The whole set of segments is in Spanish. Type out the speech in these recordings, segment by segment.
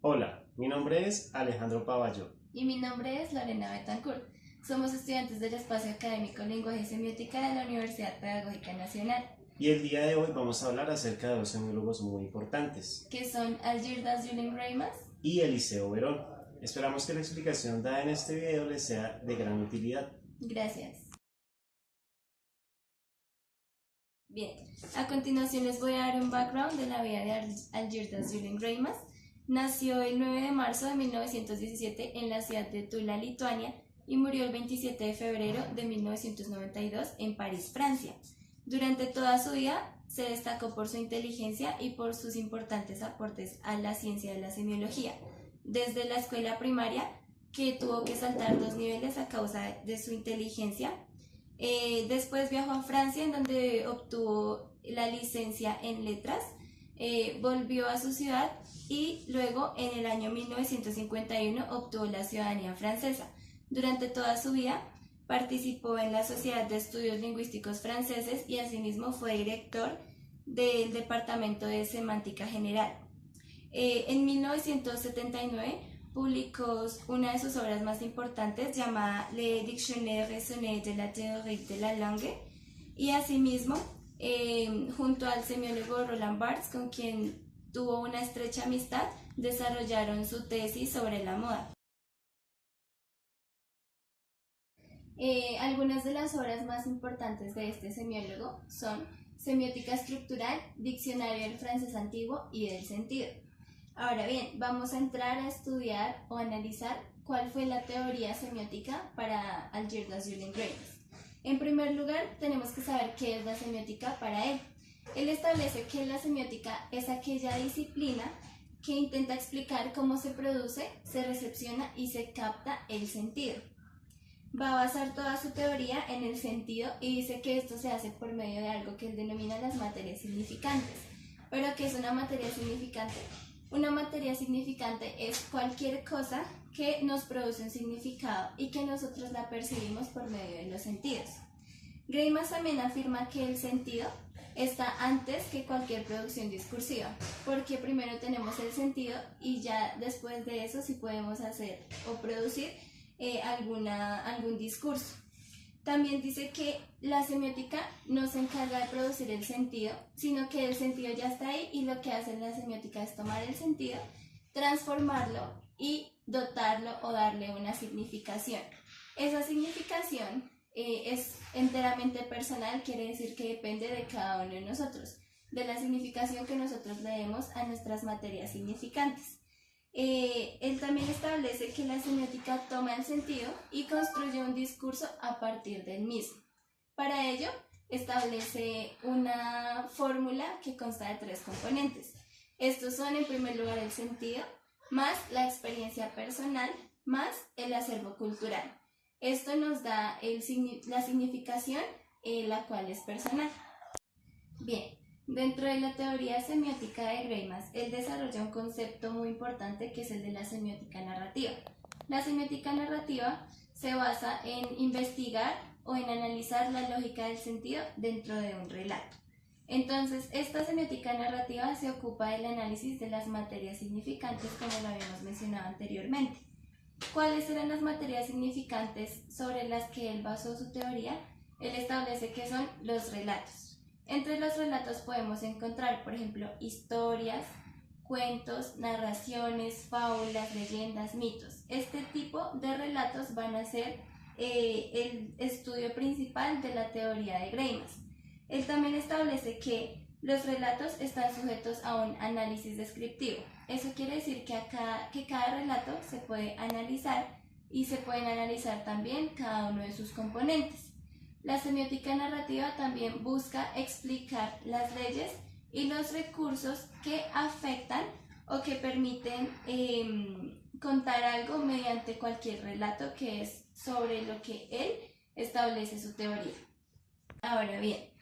Hola, mi nombre es Alejandro Pavallo. Y mi nombre es Lorena Betancourt. Somos estudiantes del Espacio Académico Lenguaje y Semiótica de la Universidad Pedagógica Nacional, Y el día de hoy vamos a hablar acerca de dos semiólogos muy importantes que son Algirdas Yulin Reimas. y Eliseo Verón. Esperamos que la explicación dada en este video les sea de gran utilidad. Gracias. Bien, a continuación les voy a dar un background de la vida de Algirdas Yulin Reimas. Nació el 9 de marzo de 1917 en la ciudad de Tula, Lituania, y murió el 27 de febrero de 1992 en París, Francia. Durante toda su vida se destacó por su inteligencia y por sus importantes aportes a la ciencia de la semiología. Desde la escuela primaria, que tuvo que saltar 2 niveles a causa de su inteligencia. Después viajó a Francia, en donde obtuvo la licencia en letras. Volvió a su ciudad y luego en el año 1951 obtuvo la ciudadanía francesa. Durante toda su vida participó en la Sociedad de Estudios Lingüísticos Franceses y asimismo fue director del Departamento de Semántica General. En 1979 publicó una de sus obras más importantes llamada Le Dictionnaire raisonné de la théorie de la langue, y asimismo junto al semiólogo Roland Barthes, con quien tuvo una estrecha amistad, desarrollaron su tesis sobre la moda. Algunas de las obras más importantes de este semiólogo son Semiótica Estructural, Diccionario del Francés Antiguo y del Sentido. Ahora bien, vamos a entrar a estudiar o analizar cuál fue la teoría semiótica para Algirdas Yulin Reimas. En primer lugar, tenemos que saber qué es la semiótica para él. Él establece que la semiótica es aquella disciplina que intenta explicar cómo se produce, se recepciona y se capta el sentido. Va a basar toda su teoría en el sentido y dice que esto se hace por medio de algo que él denomina las materias significantes. ¿Pero qué es una materia significante? Una materia significante es cualquier cosa que nos produce un significado y que nosotros la percibimos por medio de los sentidos. Reimas también afirma que el sentido está antes que cualquier producción discursiva, porque primero tenemos el sentido y ya después de eso sí podemos hacer o producir algún discurso. También dice que la semiótica no se encarga de producir el sentido, sino que el sentido ya está ahí y lo que hace la semiótica es tomar el sentido, transformarlo y dotarlo o darle una significación. Esa significación es enteramente personal, quiere decir que depende de cada uno de nosotros, de la significación que nosotros le demos a nuestras materias significantes. Él también establece que la semiótica toma el sentido y construye un discurso a partir del mismo. Para ello, establece una fórmula que consta de 3 componentes. Estos son, en primer lugar, el sentido, más la experiencia personal, más el acervo cultural. Esto nos da la significación, la cual es personal. Bien. Dentro de la teoría semiótica de Reimas, él desarrolla un concepto muy importante que es el de la semiótica narrativa. La semiótica narrativa se basa en investigar o en analizar la lógica del sentido dentro de un relato. Entonces, esta semiótica narrativa se ocupa del análisis de las materias significantes, como lo habíamos mencionado anteriormente. ¿Cuáles eran las materias significantes sobre las que él basó su teoría? Él establece que son los relatos. Entre los relatos podemos encontrar, por ejemplo, historias, cuentos, narraciones, fábulas, leyendas, mitos. Este tipo de relatos van a ser el estudio principal de la teoría de Reimas. Él también establece que los relatos están sujetos a un análisis descriptivo. Eso quiere decir que cada relato se puede analizar y se pueden analizar también cada uno de sus componentes. La semiótica narrativa también busca explicar las leyes y los recursos que afectan o que permiten contar algo mediante cualquier relato, que es sobre lo que él establece su teoría. Ahora bien,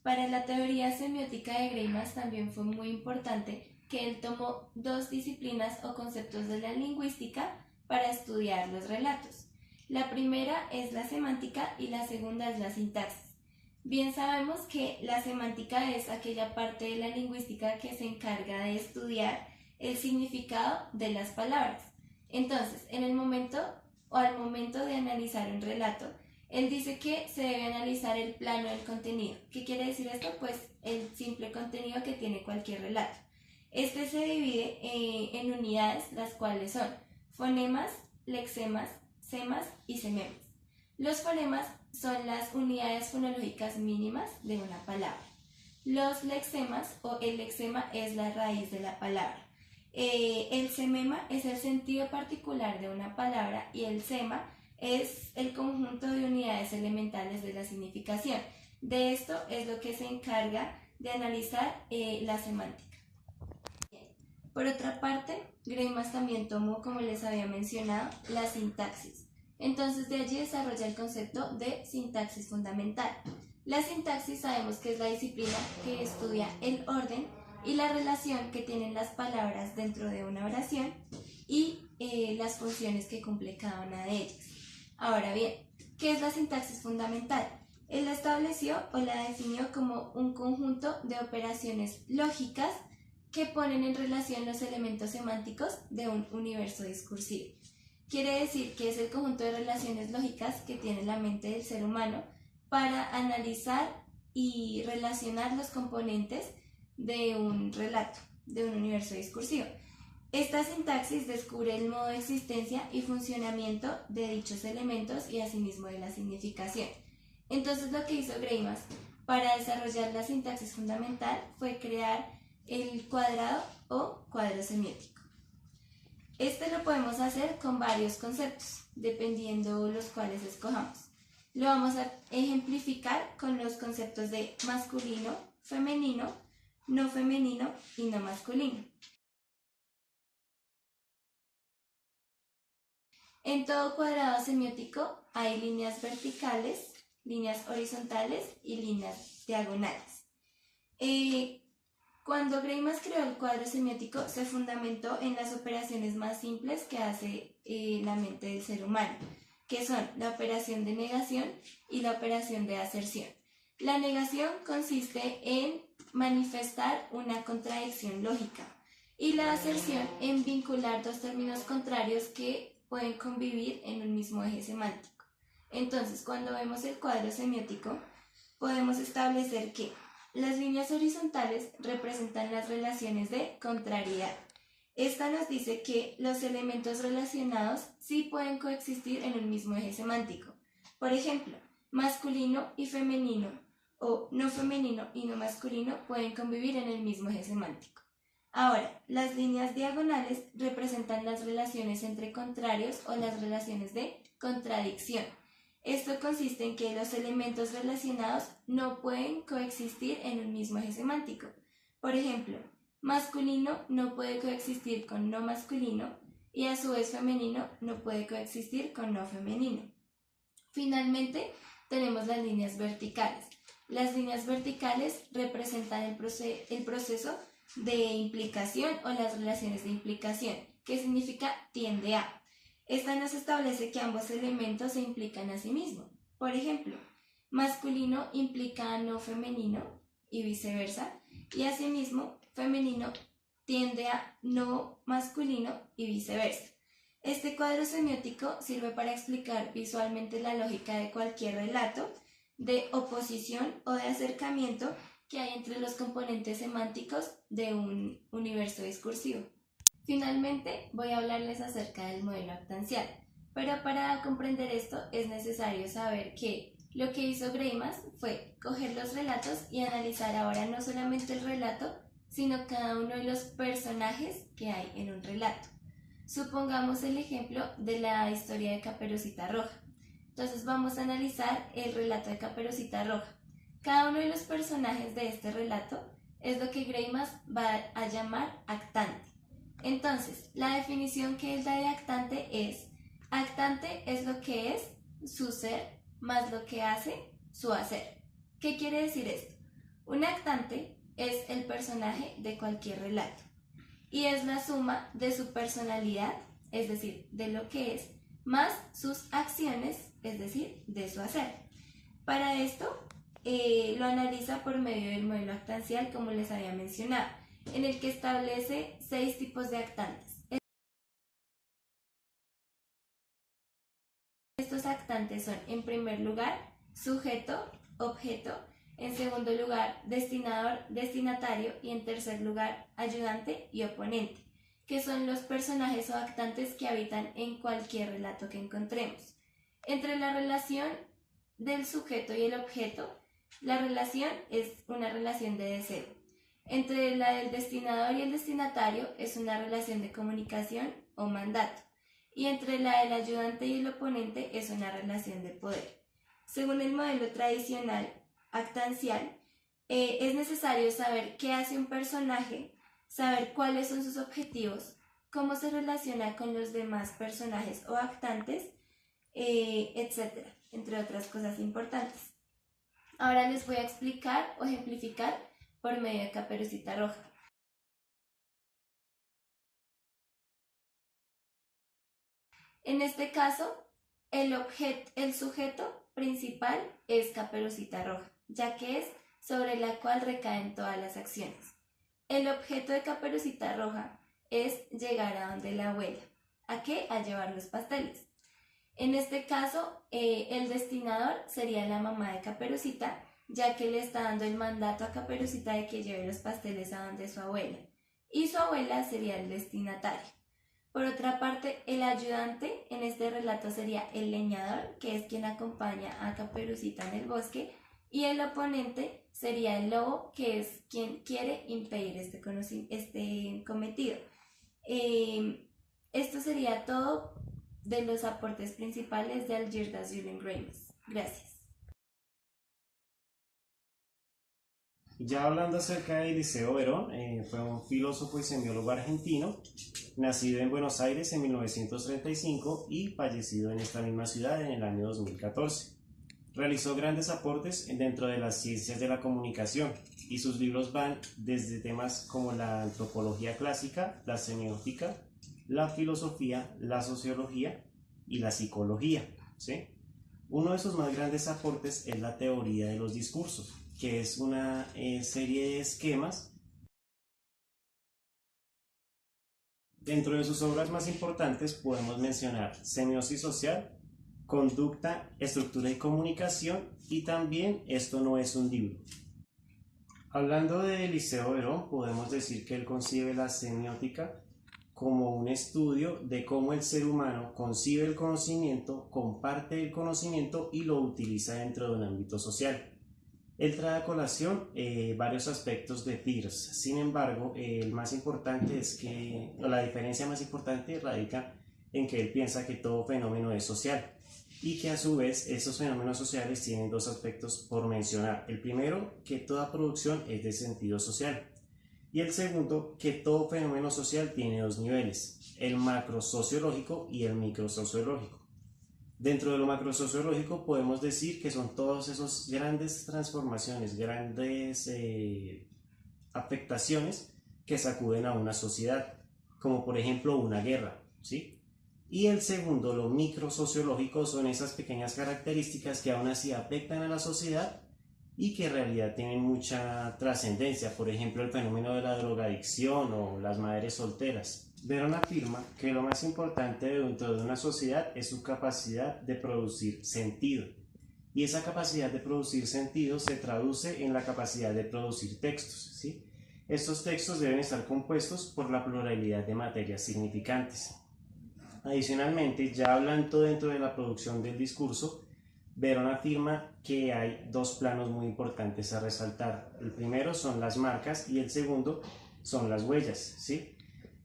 para la teoría semiótica de Reimas también fue muy importante que él tomó 2 disciplinas o conceptos de la lingüística para estudiar los relatos. La primera es la semántica y la segunda es la sintaxis. Bien sabemos que la semántica es aquella parte de la lingüística que se encarga de estudiar el significado de las palabras. Entonces, en el momento o al momento de analizar un relato, él dice que se debe analizar el plano del contenido. ¿Qué quiere decir esto? Pues el simple contenido que tiene cualquier relato. Este se divide en unidades, las cuales son fonemas, lexemas, semas y sememas. Los fonemas son las unidades fonológicas mínimas de una palabra. Los lexemas o el lexema es la raíz de la palabra. El semema es el sentido particular de una palabra y el sema es el conjunto de unidades elementales de la significación. De esto es lo que se encarga de analizar la semántica. Por otra parte, Greimas también tomó, como les había mencionado, la sintaxis. Entonces de allí desarrolla el concepto de sintaxis fundamental. La sintaxis sabemos que es la disciplina que estudia el orden y la relación que tienen las palabras dentro de una oración y las funciones que cumple cada una de ellas. Ahora bien, ¿qué es la sintaxis fundamental? Él la estableció o la definió como un conjunto de operaciones lógicas que ponen en relación los elementos semánticos de un universo discursivo. Quiere decir que es el conjunto de relaciones lógicas que tiene la mente del ser humano para analizar y relacionar los componentes de un relato, de un universo discursivo. Esta sintaxis descubre el modo de existencia y funcionamiento de dichos elementos y asimismo de la significación. Entonces lo que hizo Greimas para desarrollar la sintaxis fundamental fue crear el cuadrado o cuadro semiótico. Este lo podemos hacer con varios conceptos, dependiendo los cuales escojamos. Lo vamos a ejemplificar con los conceptos de masculino, femenino, no femenino y no masculino. En todo cuadrado semiótico hay líneas verticales, líneas horizontales y líneas diagonales. Cuando Greimas creó el cuadro semiótico, se fundamentó en las operaciones más simples que hace la mente del ser humano, que son la operación de negación y la operación de aserción. La negación consiste en manifestar una contradicción lógica y la aserción en vincular dos términos contrarios que pueden convivir en un mismo eje semántico. Entonces, cuando vemos el cuadro semiótico, podemos establecer que las líneas horizontales representan las relaciones de contrariedad. Esta nos dice que los elementos relacionados sí pueden coexistir en un mismo eje semántico. Por ejemplo, masculino y femenino o no femenino y no masculino pueden convivir en el mismo eje semántico. Ahora, las líneas diagonales representan las relaciones entre contrarios o las relaciones de contradicción. Esto consiste en que los elementos relacionados no pueden coexistir en un mismo eje semántico. Por ejemplo, masculino no puede coexistir con no masculino y a su vez femenino no puede coexistir con no femenino. Finalmente, tenemos las líneas verticales. Las líneas verticales representan el proceso de implicación o las relaciones de implicación, que significa tiende a. Esta nos establece que ambos elementos se implican a sí mismos. Por ejemplo, masculino implica a no femenino y viceversa, y asimismo femenino tiende a no masculino y viceversa. Este cuadro semiótico sirve para explicar visualmente la lógica de cualquier relato, de oposición o de acercamiento que hay entre los componentes semánticos de un universo discursivo. Finalmente, voy a hablarles acerca del modelo actancial, pero para comprender esto es necesario saber que lo que hizo Greimas fue coger los relatos y analizar ahora no solamente el relato, sino cada uno de los personajes que hay en un relato. Supongamos el ejemplo de la historia de Caperucita Roja. Entonces vamos a analizar el relato de Caperucita Roja. Cada uno de los personajes de este relato es lo que Greimas va a llamar actante. Entonces, la definición que él da de actante es lo que es su ser más lo que hace su hacer. ¿Qué quiere decir esto? Un actante es el personaje de cualquier relato y es la suma de su personalidad, es decir, de lo que es, más sus acciones, es decir, de su hacer. Para esto, lo analiza por medio del modelo actancial, como les había mencionado. en el que establece 6 tipos de actantes. Estos actantes son, en primer lugar, sujeto, objeto, en segundo lugar, destinador, destinatario y en tercer lugar, ayudante y oponente, que son los personajes o actantes que habitan en cualquier relato que encontremos. Entre la relación del sujeto y el objeto, la relación es una relación de deseo. Entre la del destinador y el destinatario es una relación de comunicación o mandato. Y entre la del ayudante y el oponente es una relación de poder. Según el modelo tradicional actancial, es necesario saber qué hace un personaje, saber cuáles son sus objetivos, cómo se relaciona con los demás personajes o actantes, etc., entre otras cosas importantes. Ahora les voy a explicar o ejemplificar por medio de Caperucita Roja. En este caso, el sujeto principal es Caperucita Roja, ya que es sobre la cual recaen todas las acciones. El objeto de Caperucita Roja es llegar a donde la abuela. ¿A qué? A llevar los pasteles. En este caso, el destinador sería la mamá de Caperucita, ya que le está dando el mandato a Caperucita de que lleve los pasteles a donde su abuela. Y su abuela sería el destinatario. Por otra parte, el ayudante en este relato sería el leñador, que es quien acompaña a Caperucita en el bosque, y el oponente sería el lobo, que es quien quiere impedir este cometido. Esto sería todo de los aportes principales de Algirdas Julen-Greimes. Gracias. Ya hablando acerca de Eliseo Verón, fue un filósofo y semiólogo argentino, nacido en Buenos Aires en 1935 y fallecido en esta misma ciudad en el año 2014. Realizó grandes aportes dentro de las ciencias de la comunicación y sus libros van desde temas como la antropología clásica, la semiótica, la filosofía, la sociología y la psicología, ¿sí? Uno de sus más grandes aportes es la teoría de los discursos, que es una serie de esquemas. Dentro de sus obras más importantes podemos mencionar Semiosis social, Conducta, Estructura y Comunicación y también Esto no es un libro. Hablando de Eliseo Verón, podemos decir que él concibe la semiótica como un estudio de cómo el ser humano concibe el conocimiento, comparte el conocimiento y lo utiliza dentro de un ámbito social. Él trae a colación varios aspectos de Peirce. Sin embargo, el más importante es que, o la diferencia más importante radica en que él piensa que todo fenómeno es social y que a su vez esos fenómenos sociales tienen dos aspectos por mencionar. El primero, que toda producción es de sentido social. Y el segundo, que todo fenómeno social tiene dos niveles, el macrosociológico y el microsociológico. Dentro de lo macrosociológico podemos decir que son todas esas grandes transformaciones, grandes afectaciones que sacuden a una sociedad, como por ejemplo una guerra, ¿sí? Y el segundo, lo microsociológico, son esas pequeñas características que aún así afectan a la sociedad y que en realidad tienen mucha trascendencia, por ejemplo el fenómeno de la drogadicción o las madres solteras. Verón afirma que lo más importante dentro de una sociedad es su capacidad de producir sentido, y esa capacidad de producir sentido se traduce en la capacidad de producir textos, ¿sí? Estos textos deben estar compuestos por la pluralidad de materias significantes. Adicionalmente, ya hablando dentro de la producción del discurso, Verón afirma que hay dos planos muy importantes a resaltar. El primero son las marcas y el segundo son las huellas, ¿sí?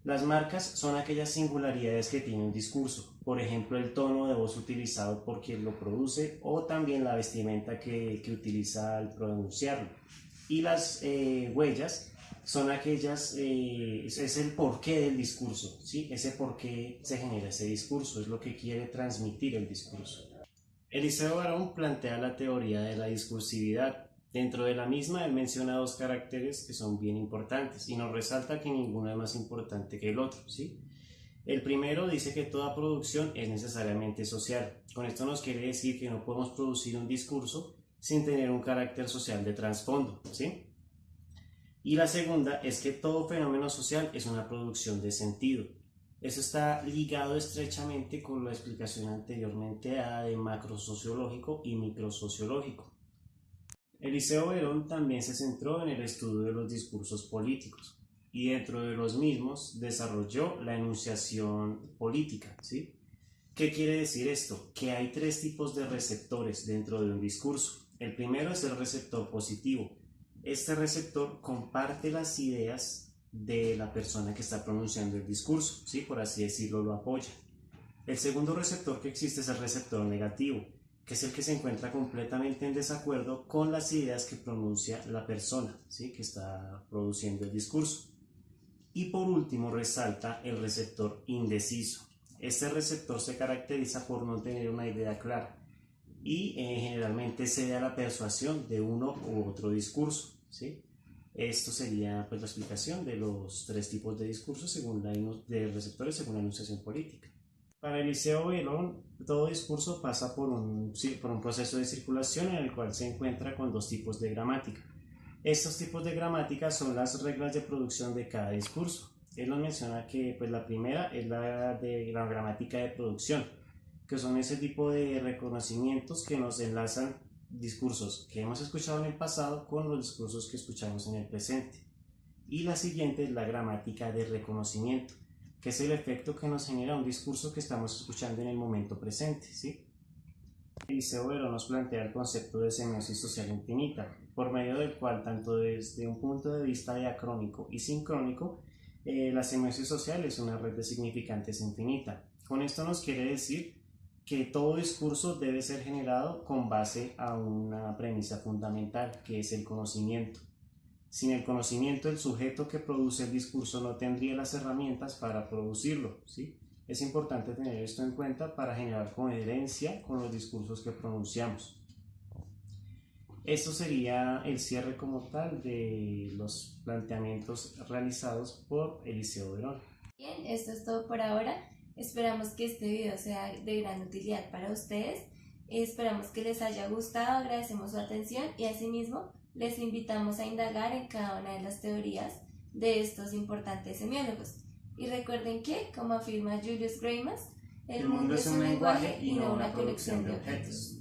Las marcas son aquellas singularidades que tiene un discurso, por ejemplo el tono de voz utilizado por quien lo produce o también la vestimenta que utiliza al pronunciarlo. Y las huellas son aquellas, es el porqué del discurso, ¿sí? Ese porqué se genera ese discurso, es lo que quiere transmitir el discurso. Eliseo Verón plantea la teoría de la discursividad. Dentro de la misma, él menciona dos caracteres que son bien importantes y nos resalta que ninguno es más importante que el otro, ¿sí? El primero dice que toda producción es necesariamente social. Con esto nos quiere decir que no podemos producir un discurso sin tener un carácter social de trasfondo, ¿sí? Y la segunda es que todo fenómeno social es una producción de sentido. Eso está ligado estrechamente con la explicación anteriormente dada de macrosociológico y microsociológico. Eliseo Verón también se centró en el estudio de los discursos políticos y dentro de los mismos desarrolló la enunciación política, ¿sí? ¿Qué quiere decir esto? Que hay tres tipos de receptores dentro de un discurso. El primero es el receptor positivo. Este receptor comparte las ideas de la persona que está pronunciando el discurso, ¿sí? Por así decirlo, lo apoya. El segundo receptor que existe es el receptor negativo, que es el que se encuentra completamente en desacuerdo con las ideas que pronuncia la persona, ¿sí? Que está produciendo el discurso. Y por último resalta el receptor indeciso. Este receptor se caracteriza por no tener una idea clara y generalmente cede a la persuasión de uno u otro discurso, ¿sí? Esto sería pues la explicación de los tres tipos de discursos de receptores según la enunciación política. Para Eliseo Verón, todo discurso pasa por un proceso de circulación en el cual se encuentra con dos tipos de gramática. Estos tipos de gramática son las reglas de producción de cada discurso. Él nos menciona que pues, la primera es la de la gramática de producción, que son ese tipo de reconocimientos que nos enlazan discursos que hemos escuchado en el pasado con los discursos que escuchamos en el presente. Y la siguiente es la gramática de reconocimiento, que es el efecto que nos genera un discurso que estamos escuchando en el momento presente, ¿sí? Eliseo Verón nos plantea el concepto de semiosis social infinita, por medio del cual, tanto desde un punto de vista diacrónico y sincrónico, la semiosis social es una red de significantes infinita. Con esto nos quiere decir que todo discurso debe ser generado con base a una premisa fundamental, que es el conocimiento. Sin el conocimiento, el sujeto que produce el discurso no tendría las herramientas para producirlo, ¿sí? Es importante tener esto en cuenta para generar coherencia con los discursos que pronunciamos. Esto sería el cierre como tal de los planteamientos realizados por Eliseo Verón. Bien, esto es todo por ahora. Esperamos que este video sea de gran utilidad para ustedes. Esperamos que les haya gustado, agradecemos su atención y asimismo les invitamos a indagar en cada una de las teorías de estos importantes semiólogos. Y recuerden que, como afirma Julius Greimas, el mundo es un lenguaje y no una colección de objetos.